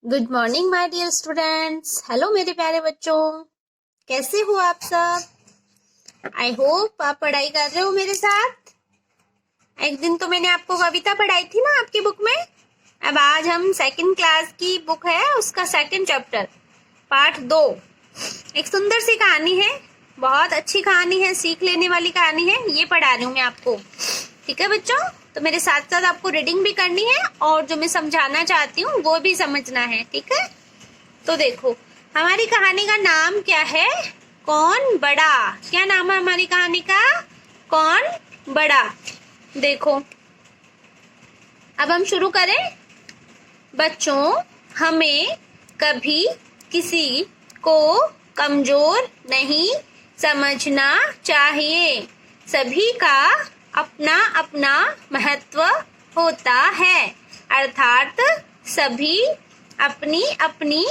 Good morning my dear students. Hello मेरे प्यारे बच्चों, कैसे हो आप सब। आई होप आप पढ़ाई कर रहे हो मेरे साथ। एक दिन तो मैंने आपको कविता पढ़ाई थी ना आपकी बुक में। अब आज हम सेकंड क्लास की बुक है, उसका सेकंड चैप्टर पार्ट 2। एक सुंदर सी कहानी है, बहुत अच्छी कहानी है, सीख लेने वाली कहानी है। ये पढ़ा रही हूँ मैं आपको, ठीक है बच्चों। तो मेरे साथ साथ आपको रीडिंग भी करनी है और जो मैं समझाना चाहती हूँ वो भी समझना है, ठीक है। तो देखो, हमारी कहानी का नाम क्या है? कौन बड़ा। क्या नाम है हमारी कहानी का? कौन बड़ा। देखो, अब हम शुरू करें। बच्चों, हमें कभी किसी को कमजोर नहीं समझना चाहिए। सभी का अपना अपना महत्व होता है, अर्थात सभी अपनी अपनी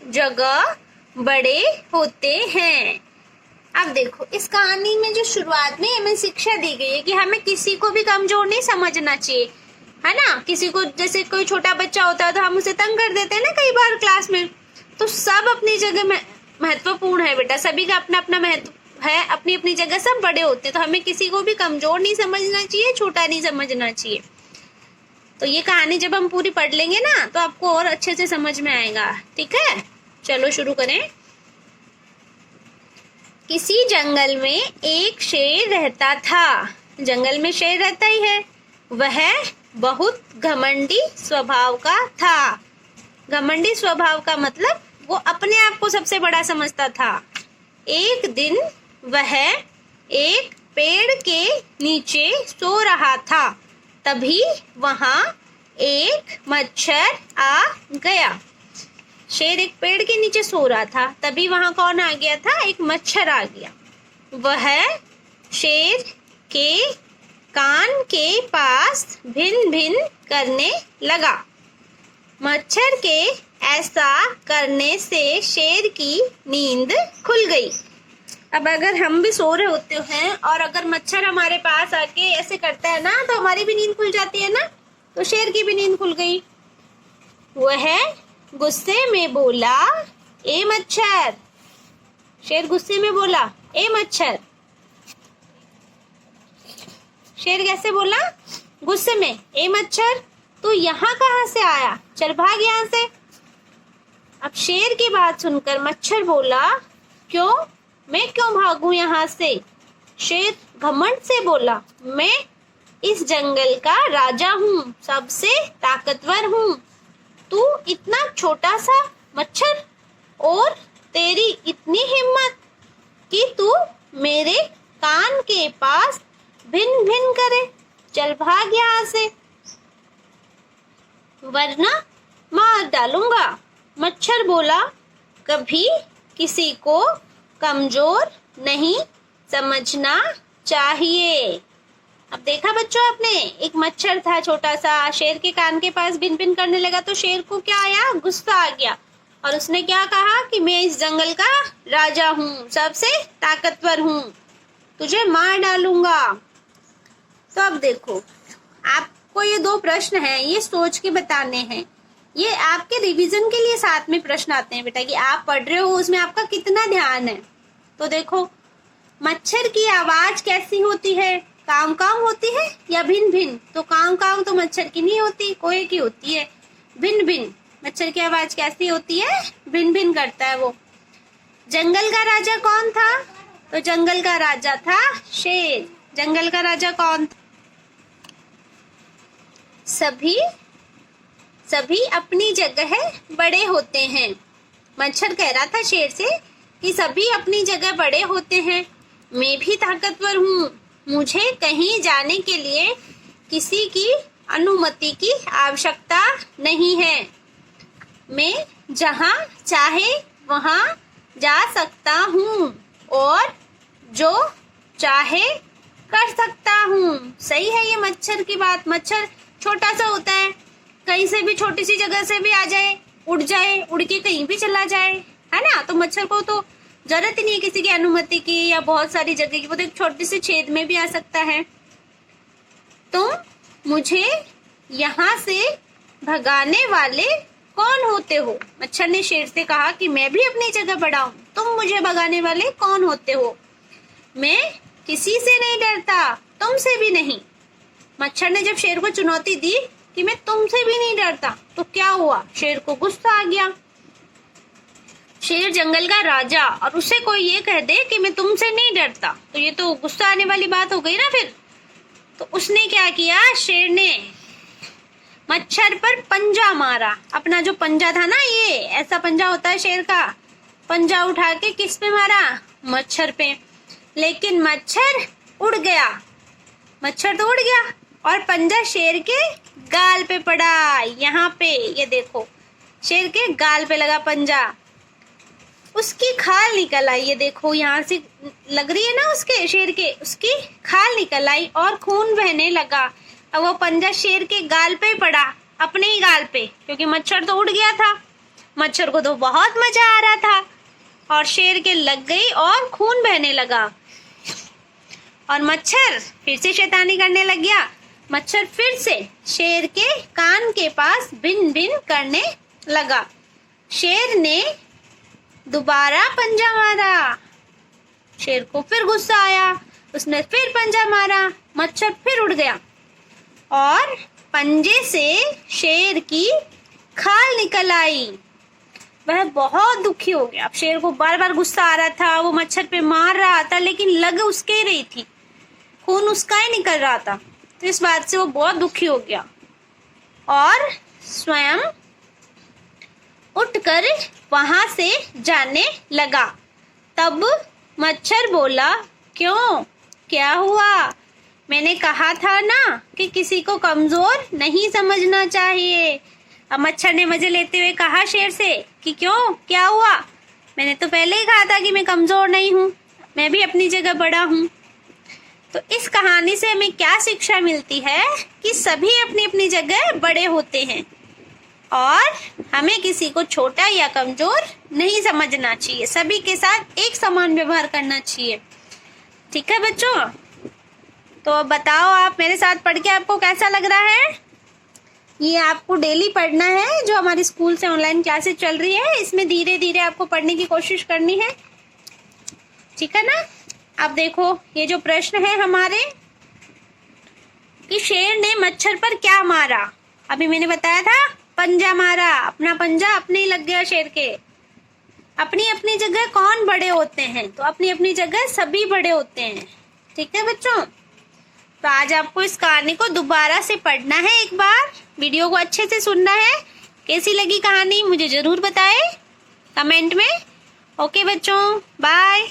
जगह बड़े होते हैं। अब देखो, इस कहानी में जो शुरुआत में हमें शिक्षा दी गई है कि हमें किसी को भी कमजोर नहीं समझना चाहिए, है ना। किसी को, जैसे कोई छोटा बच्चा होता है तो हम उसे तंग कर देते हैं ना कई बार क्लास में। तो सब अपनी जगह महत्वपूर्ण है बेटा, सभी का अपना अपना महत्व है, अपनी अपनी जगह सब बड़े होते हैं। तो हमें किसी को भी कमजोर नहीं समझना चाहिए, छोटा नहीं समझना चाहिए। तो ये कहानी जब हम पूरी पढ़ लेंगे ना तो आपको और अच्छे से समझ में आएगा, ठीक है। चलो शुरू करें। किसी जंगल में एक शेर रहता था। जंगल में शेर रहता ही है। वह बहुत घमंडी स्वभाव का था। घमंडी स्वभाव का मतलब वो अपने आप को सबसे बड़ा समझता था। एक दिन वह एक पेड़ के नीचे सो रहा था। तभी वहां एक मच्छर आ गया। शेर एक पेड़ के नीचे सो रहा था, तभी वहां कौन आ गया था? एक मच्छर आ गया। वह शेर के कान के पास भिन भिन करने लगा। मच्छर के ऐसा करने से शेर की नींद खुल गई। अब अगर हम भी सो रहे होते हैं और अगर मच्छर हमारे पास आके ऐसे करता है ना तो हमारी भी नींद खुल जाती है ना। तो शेर की भी नींद खुल गई। वह गुस्से में बोला, ए मच्छर। शेर गुस्से में बोला, ए मच्छर। शेर कैसे बोला? गुस्से में, ए मच्छर तू यहाँ कहाँ से आया? चल भाग यहाँ से। अब शेर की बात सुनकर मच्छर बोला, क्यों? मैं क्यों भागूं यहाँ से? शेर घमंड से बोला, मैं इस जंगल का राजा हूँ, सबसे ताकतवर हूँ। तू इतना छोटा सा मच्छर और तेरी इतनी हिम्मत कि तू मेरे कान के पास भिन भिन करे। चल भाग यहाँ से, वरना मार डालूंगा। मच्छर बोला, कभी किसी को कमजोर नहीं समझना चाहिए। अब देखा बच्चों आपने, एक मच्छर था छोटा सा, शेर के कान के पास भिन भिन करने लगा तो शेर को क्या आया? गुस्सा आ गया। और उसने क्या कहा कि मैं इस जंगल का राजा हूँ, सबसे ताकतवर हूँ, तुझे मार डालूंगा। तो अब देखो, आपको ये दो प्रश्न हैं, ये सोच के बताने हैं। ये आपके रिवीजन के लिए साथ में प्रश्न आते हैं बेटा कि आप पढ़ रहे हो उसमें आपका कितना ध्यान है। तो देखो, मच्छर की आवाज कैसी होती है? काव काव होती है या भिन भिन? तो काव काव तो मच्छर की नहीं होती, कोए की होती है। भिन भिन, मच्छर की आवाज कैसी होती है? भिन भिन करता है वो। जंगल का राजा कौन था? तो जंगल का राजा था शेर। जंगल का राजा कौन था? सभी अपनी जगह बड़े होते हैं। मच्छर कह रहा था शेर से कि सभी अपनी जगह बड़े होते हैं, मैं भी ताकतवर हूँ, मुझे कहीं जाने के लिए किसी की अनुमति की आवश्यकता नहीं है, मैं जहाँ चाहे वहाँ जा सकता हूँ और जो चाहे कर सकता हूँ। सही है ये मच्छर की बात। मच्छर छोटा सा होता है, कहीं से भी छोटी सी जगह से भी आ जाए, उड़ जाए, उड़ के कहीं भी चला जाए, है ना। तो मच्छर को तो जरूरत ही नहीं है किसी की अनुमति की या बहुत सारी जगह की, वो तो एक छोटी सी छेद में भी आ सकता है। तुम मुझे यहाँ से भगाने वाले कौन होते हो? मच्छर ने शेर से कहा कि मैं भी अपनी जगह बड़ा हूँ, तुम मुझे भगाने वाले कौन होते हो? मैं किसी से नहीं डरता, तुमसे भी नहीं। मच्छर ने जब शेर को चुनौती दी कि मैं तुमसे भी नहीं डरता, तो क्या हुआ? शेर को गुस्सा आ गया। शेर जंगल का राजा, और उसे कोई ये कह दे कि मैं तुमसे नहीं डरता, तो ये तो गुस्सा आने वाली बात हो गई ना फिर। तो उसने क्या किया? शेर ने मच्छर पर पंजा मारा। अपना जो पंजा था ना, ये ऐसा पंजा होता है शेर का, पंजा उठा के किस पे मारा? मच्छर पे। लेकिन मच्छर उड़ गया, मच्छर तो उड़ गया और पंजा शेर के गाल पे पड़ा। यहाँ पे ये देखो, शेर के गाल पे लगा पंजा, उसकी खाल निकल आई। ये देखो, यहाँ से लग रही है ना उसके, शेर के, उसकी खाल निकल आई और खून बहने लगा। अब वो पंजा शेर के गाल पे पड़ा, अपने ही गाल पे, क्योंकि मच्छर तो उड़ गया था। मच्छर को तो बहुत मजा आ रहा था और शेर के लग गई और खून बहने लगा। और मच्छर फिर से शैतानी करने लग गया। मच्छर फिर से शेर के कान के पास भिन भिन करने लगा। शेर ने दोबारा पंजा मारा। शेर को फिर गुस्सा आया, उसने फिर पंजा मारा, मच्छर फिर उड़ गया और पंजे से शेर की खाल निकल आई। वह बहुत दुखी हो गया। अब शेर को बार बार गुस्सा आ रहा था, वो मच्छर पे मार रहा था, लेकिन लग उसके ही रही थी, खून उसका ही निकल रहा था। तो इस बात से वो बहुत दुखी हो गया और स्वयं उठकर वहां से जाने लगा। तब मच्छर बोला, क्यों, क्या हुआ? मैंने कहा था ना कि किसी को कमजोर नहीं समझना चाहिए। अब मच्छर ने मजे लेते हुए कहा शेर से कि क्यों, क्या हुआ? मैंने तो पहले ही कहा था कि मैं कमजोर नहीं हूँ, मैं भी अपनी जगह बड़ा हूँ। तो इस कहानी से हमें क्या शिक्षा मिलती है कि सभी अपनी अपनी जगह बड़े होते हैं और हमें किसी को छोटा या कमजोर नहीं समझना चाहिए, सभी के साथ एक समान व्यवहार करना चाहिए। ठीक है बच्चों, तो अब बताओ, आप मेरे साथ पढ़ के आपको कैसा लग रहा है? ये आपको डेली पढ़ना है, जो हमारी स्कूल से ऑनलाइन क्लासेस चल रही है, इसमें धीरे धीरे आपको पढ़ने की कोशिश करनी है। ठीक है ना? अब देखो, ये जो प्रश्न है हमारे कि शेर ने मच्छर पर क्या मारा, अभी मैंने बताया था पंजा मारा, अपना पंजा अपने ही लग गया शेर के। अपनी अपनी जगह कौन बड़े होते हैं? तो अपनी अपनी जगह सभी बड़े होते हैं। ठीक है बच्चों, तो आज आपको इस कहानी को दोबारा से पढ़ना है, एक बार वीडियो को अच्छे से सुनना है। कैसी लगी कहानी मुझे जरूर बताएं कमेंट में। ओके बच्चों, बाय।